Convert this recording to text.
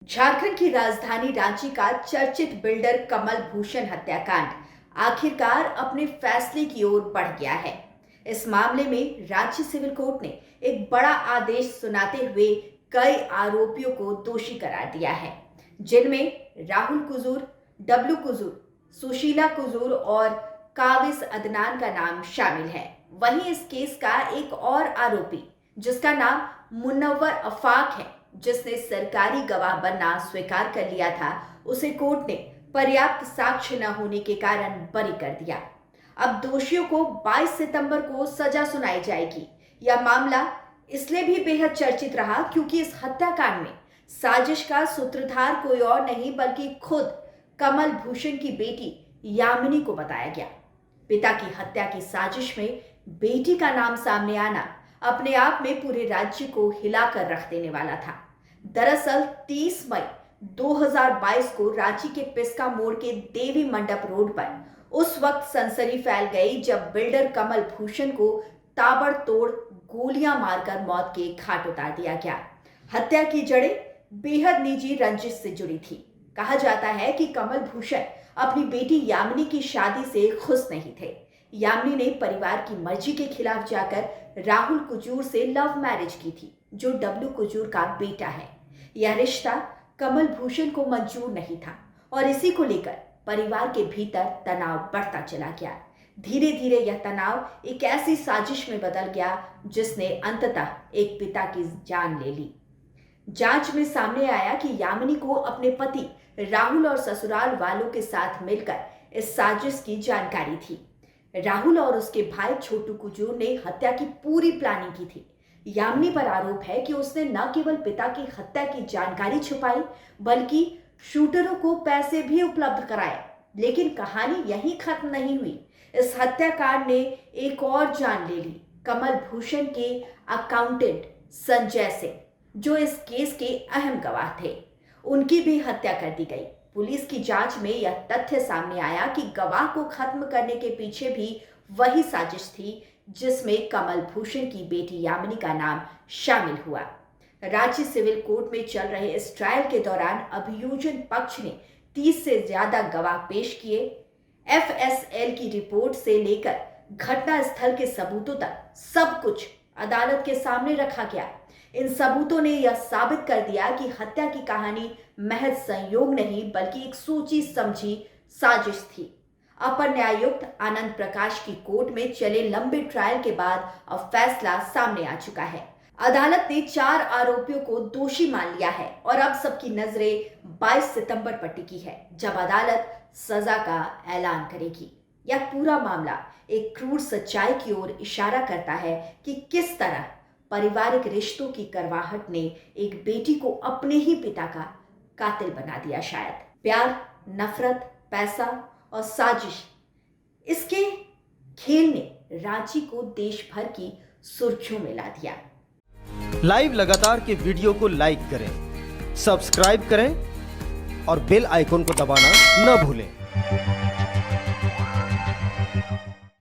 झारखंड की राजधानी रांची का चर्चित बिल्डर कमल भूषण हत्याकांड आखिरकार अपने फैसले की ओर बढ़ गया है। इस मामले में रांची सिविल कोर्ट ने एक बड़ा आदेश सुनाते हुए कई आरोपियों को दोषी करार दिया है, जिनमें राहुल कुजूर, डब्लू कुजूर, सुशीला कुजूर और काविस अदनान का नाम शामिल है। वहीं इस केस का एक और आरोपी, जिसका नाम मुनव्वर अफाक है, जिसने सरकारी गवाह बनना स्वीकार कर लिया था, उसे कोर्ट ने पर्याप्त साक्ष्य न होने के कारण बरी कर दिया। अब दोषियों को 22 सितंबर को सजा सुनाई जाएगी। यह मामला इसलिए भी बेहद चर्चित रहा क्योंकि इस हत्याकांड में साजिश का सूत्रधार कोई और नहीं बल्कि खुद कमल भूषण की बेटी यामिनी को बताया गया। पिता की हत्या की साजिश में बेटी का नाम सामने आना अपने आप में पूरे राज्य को हिलाकर रख देने वाला था। दरअसल 30 मई 2022 को रांची के पिस्का मोड़ के देवी मंडप रोड पर उस वक्त सनसनी फैल गई जब बिल्डर कमल भूषण को ताबड़तोड़ गोलियां मारकर मौत के घाट उतार दिया गया। हत्या की जड़ें बेहद निजी रंजिश से जुड़ी थी। कहा जाता है कि कमल भूषण अपनी बेटी यामिनी की शादी से खुश नहीं थे। यामिनी ने परिवार की मर्जी के खिलाफ जाकर राहुल कुजूर से लव मैरिज की थी, जो डब्लू कुजूर का बेटा है। यह रिश्ता कमल भूषण को मंजूर नहीं था और इसी को लेकर परिवार के भीतर तनाव बढ़ता चला गया। धीरे धीरे यह तनाव एक ऐसी साजिश में बदल गया जिसने अंततः एक पिता की जान ले ली। जांच में सामने आया कि यामिनी को अपने पति राहुल और ससुराल वालों के साथ मिलकर इस साजिश की जानकारी थी। राहुल और उसके भाई छोटू कुजूर ने हत्या की पूरी प्लानिंग की थी। यामिनी पर आरोप है कि उसने न केवल पिता की हत्या की जानकारी छुपाई बल्कि शूटरों को पैसे भी उपलब्ध कराए। लेकिन कहानी यहीं खत्म नहीं हुई। इस हत्याकांड ने एक और जान ले ली। कमल भूषण के अकाउंटेंट संजय सिंह, जो इस केस के अहम गवाह थे, उनकी भी हत्या कर दी गई। पुलिस की जांच में यह तथ्य सामने आया कि गवाह को खत्म करने के पीछे भी वही साजिश थी जिसमें कमल भूषण की बेटी यामिनी का नाम शामिल हुआ। रांची सिविल कोर्ट में चल रहे इस ट्रायल के दौरान अभियोजन पक्ष ने 30 से ज्यादा गवाह पेश किए। एफएसएल की रिपोर्ट से लेकर घटना स्थल के सबूतों तक सब कुछ अदालत के सामने रखा गया। इन सबूतों ने यह साबित कर दिया कि हत्या की कहानी महज संयोग नहीं बल्कि एक सोची समझी साजिश थी। अपर न्यायायुक्त आनंद प्रकाश की कोर्ट में चले लंबे ट्रायल के बाद अब फैसला सामने आ चुका है। अदालत ने 4 आरोपियों को दोषी मान लिया है और अब सबकी नजरें 22 सितंबर पर टिकी है, जब अदालत सजा का ऐलान करेगी। यह पूरा मामला एक क्रूर सच्चाई की ओर इशारा करता है कि किस तरह पारिवारिक रिश्तों की करवाहट ने एक बेटी को अपने ही पिता का कातिल बना दिया। शायद प्यार, नफरत, पैसा और साजिश, इसके खेल ने रांची को देश भर की सुर्खियों में ला दिया। लाइव लगातार के वीडियो को लाइक करें, सब्सक्राइब करें और बेल आइकन को दबाना न भूलें।